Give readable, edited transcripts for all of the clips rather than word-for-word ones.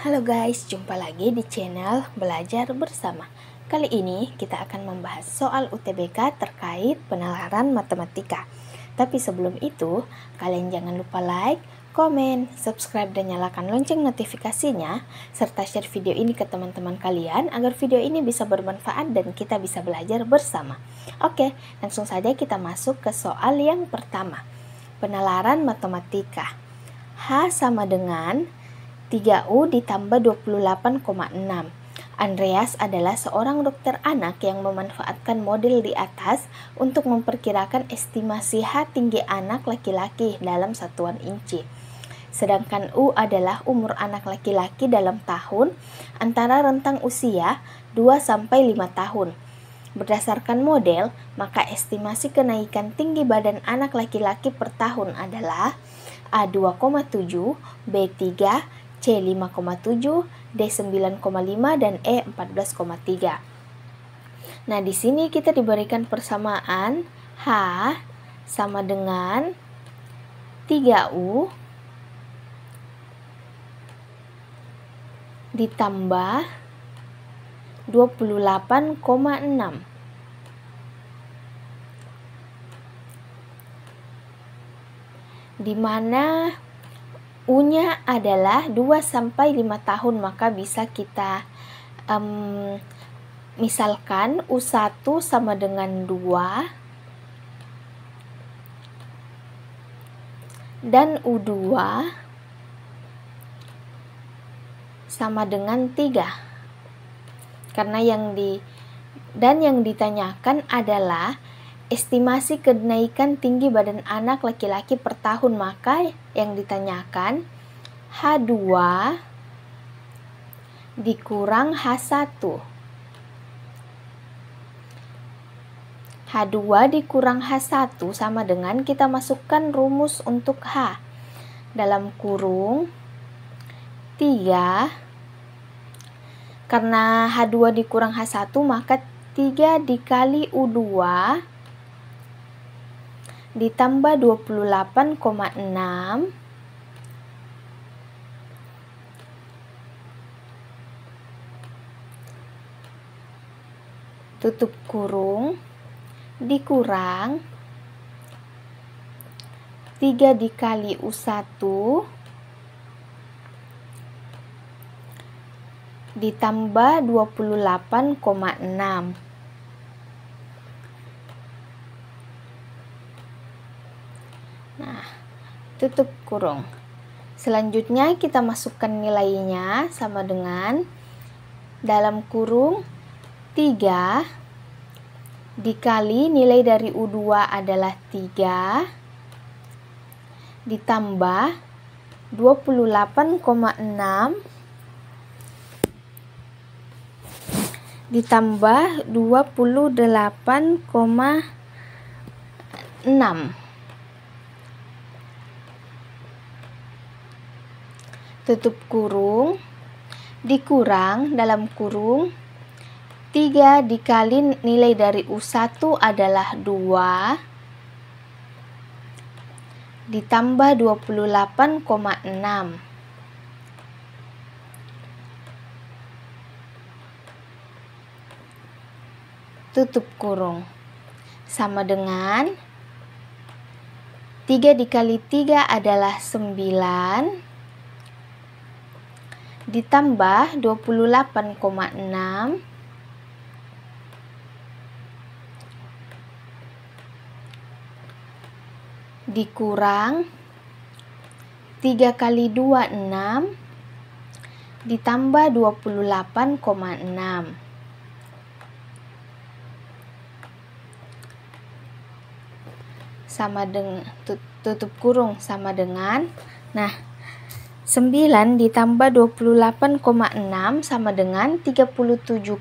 Halo guys, jumpa lagi di channel Belajar Bersama. Kali ini kita akan membahas soal UTBK terkait penalaran matematika. Tapi sebelum itu, kalian jangan lupa like, komen, subscribe, dan nyalakan lonceng notifikasinya, serta share video ini ke teman-teman kalian agar video ini bisa bermanfaat dan kita bisa belajar bersama. Oke, langsung saja kita masuk ke soal yang pertama. Penalaran matematika. H sama dengan 3U ditambah 28,6. Andreas adalah seorang dokter anak yang memanfaatkan model di atas untuk memperkirakan estimasi H tinggi anak laki-laki dalam satuan inci. Sedangkan U adalah umur anak laki-laki dalam tahun antara rentang usia 2-5 tahun. Berdasarkan model, maka estimasi kenaikan tinggi badan anak laki-laki per tahun adalah A2,7, B3, C 5,7, D 9,5, dan E 14,3. Nah, di sini kita diberikan persamaan H sama dengan 3U ditambah 28,6. Di mana U-nya adalah 2-5 tahun, maka bisa kita misalkan U1 sama dengan 2 dan U2 sama dengan 3. Karena yang ditanyakan adalah estimasi kenaikan tinggi badan anak laki-laki per tahun, maka yang ditanyakan H2 dikurang H1. H2 dikurang H1 sama dengan kita masukkan rumus untuk H. Dalam kurung 3, karena H2 dikurang H1 maka 3 dikali U2 ditambah 28,6 tutup kurung dikurang 3 dikali U1 ditambah 28,6. Nah, tutup kurung. Selanjutnya kita masukkan nilainya sama dengan dalam kurung 3 dikali nilai dari U2 adalah 3 ditambah 28,6 ditambah 28,6. Tutup kurung dikurang dalam kurung 3 dikali nilai dari U1 adalah 2 ditambah 28,6. Tutup kurung sama dengan 3 dikali 3 adalah 9 ditambah 28,6 dikurang 3 kali 2 6 ditambah 28,6 sama dengan tutup kurung sama dengan 9 ditambah 28,6 sama dengan 37,6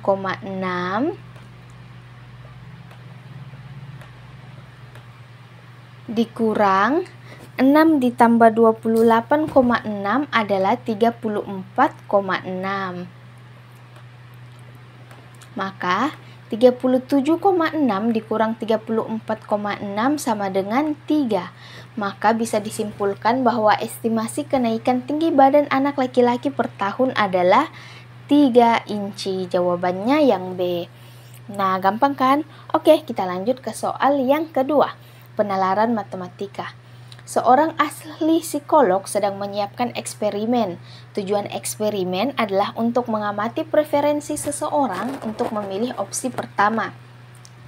dikurang 6 ditambah 28,6 adalah 34,6. Maka 37,6 dikurang 34,6 sama dengan 3. Maka bisa disimpulkan bahwa estimasi kenaikan tinggi badan anak laki-laki per tahun adalah 3 inci. Jawabannya yang B. Nah, gampang kan? Oke, kita lanjut ke soal yang kedua. Penalaran matematika. Seorang ahli psikolog sedang menyiapkan eksperimen. Tujuan eksperimen adalah untuk mengamati preferensi seseorang untuk memilih opsi pertama.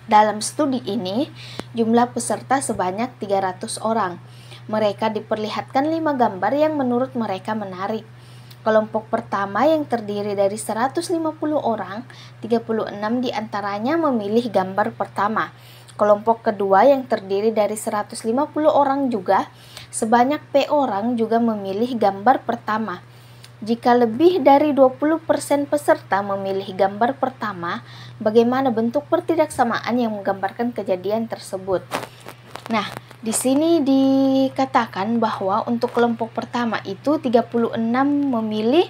Dalam studi ini, jumlah peserta sebanyak 300 orang. Mereka diperlihatkan 5 gambar yang menurut mereka menarik. Kelompok pertama yang terdiri dari 150 orang, 36 diantaranya memilih gambar pertama. Kelompok kedua yang terdiri dari 150 orang juga, sebanyak P orang juga memilih gambar pertama. Jika lebih dari 20% peserta memilih gambar pertama, bagaimana bentuk pertidaksamaan yang menggambarkan kejadian tersebut? Nah, di sini dikatakan bahwa untuk kelompok pertama itu 36 memilih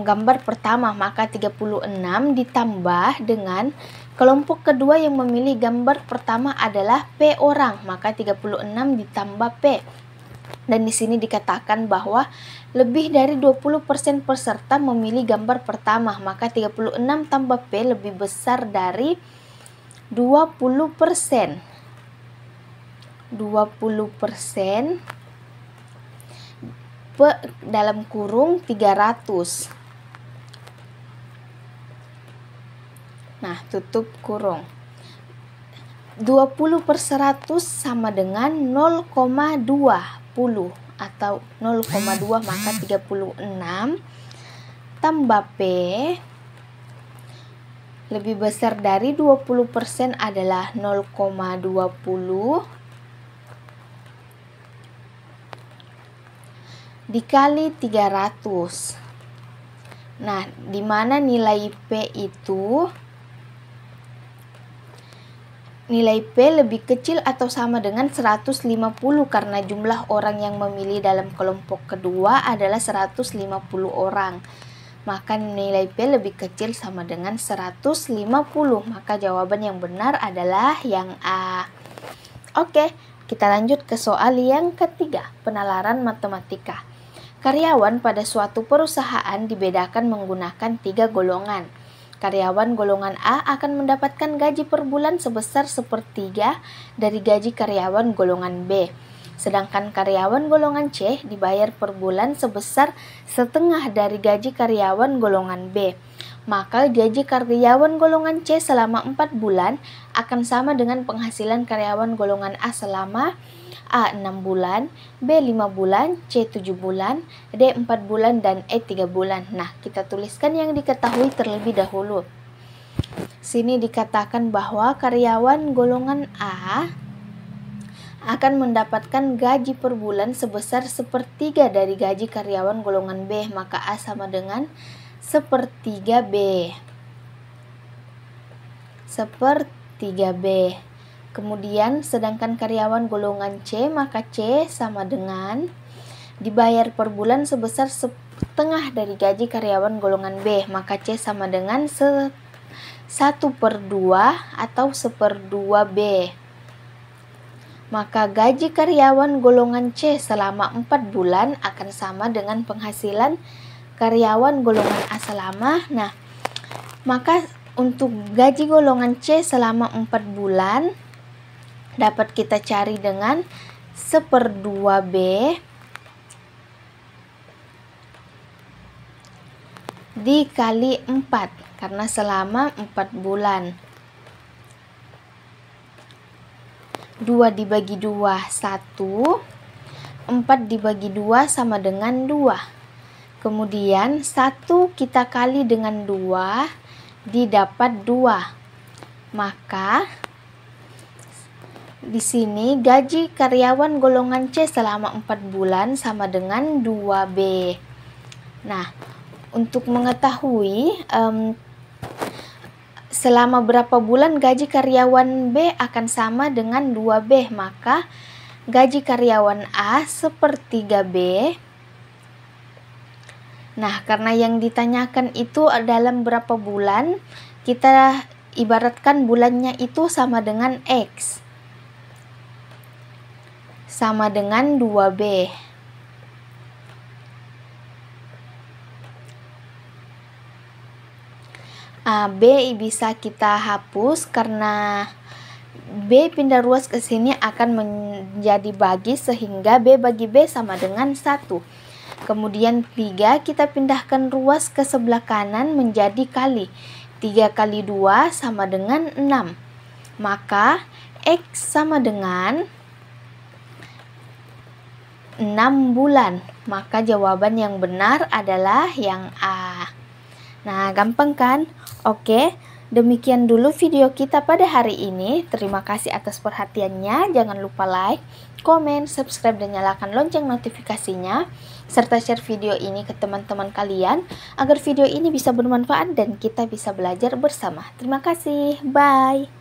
gambar pertama, maka 36 ditambah dengan kelompok kedua yang memilih gambar pertama adalah P orang, maka 36 ditambah P. Dan di sini dikatakan bahwa lebih dari 20% peserta memilih gambar pertama, maka 36 tambah P lebih besar dari 20%. 20% dalam kurung 300. Nah, tutup kurung. 20/100 sama dengan 0,20 atau 0,2, maka 36 tambah P lebih besar dari 20% adalah 0,20 dikali 300. Nah, di mana nilai P itu? Nilai P lebih kecil atau sama dengan 150 karena jumlah orang yang memilih dalam kelompok kedua adalah 150 orang. Maka nilai P lebih kecil sama dengan 150. Maka jawaban yang benar adalah yang A. Oke, kita lanjut ke soal yang ketiga, penalaran matematika. Karyawan pada suatu perusahaan dibedakan menggunakan 3 golongan. Karyawan golongan A akan mendapatkan gaji per bulan sebesar 1/3 dari gaji karyawan golongan B. Sedangkan karyawan golongan C dibayar per bulan sebesar 1/2 dari gaji karyawan golongan B. Maka gaji karyawan golongan C selama 4 bulan akan sama dengan penghasilan karyawan golongan A selama A 6 bulan, B 5 bulan, C 7 bulan, D 4 bulan, dan E 3 bulan. Nah, kita tuliskan yang diketahui terlebih dahulu. Sini dikatakan bahwa karyawan golongan A akan mendapatkan gaji per bulan sebesar 1/3 dari gaji karyawan golongan B, maka A sama dengan 1/3 B. 1/3 B. Kemudian sedangkan karyawan golongan C, maka C sama dengan dibayar per bulan sebesar 1/2 dari gaji karyawan golongan B, maka C sama dengan 1/2 atau 1/2 B. Maka gaji karyawan golongan C selama 4 bulan akan sama dengan penghasilan karyawan golongan A selama. Nah, maka untuk gaji golongan C selama 4 bulan dapat kita cari dengan 1/2 B dikali 4 karena selama 4 bulan. 2 dibagi 2 1, 4 dibagi 2 sama dengan 2. Kemudian 1 kita kali dengan 2 didapat 2. Maka di sini gaji karyawan golongan C selama 4 bulan sama dengan 2B. Nah, untuk mengetahui selama berapa bulan gaji karyawan B akan sama dengan 2B, maka gaji karyawan A 1/3 B. Nah, karena yang ditanyakan itu dalam berapa bulan, kita ibaratkan bulannya itu sama dengan X, sama dengan 2B. B bisa kita hapus karena B pindah ruas ke sini akan menjadi bagi, sehingga B bagi B sama dengan 1. Kemudian 3 kita pindahkan ruas ke sebelah kanan menjadi kali. 3 kali 2 sama dengan 6. Maka X sama dengan 6 bulan. Maka jawaban yang benar adalah yang A. Nah, gampang kan? Oke, demikian dulu video kita pada hari ini. Terima kasih atas perhatiannya. Jangan lupa like, komen, subscribe, dan nyalakan lonceng notifikasinya, serta share video ini ke teman-teman kalian agar video ini bisa bermanfaat dan kita bisa belajar bersama. Terima kasih. Bye.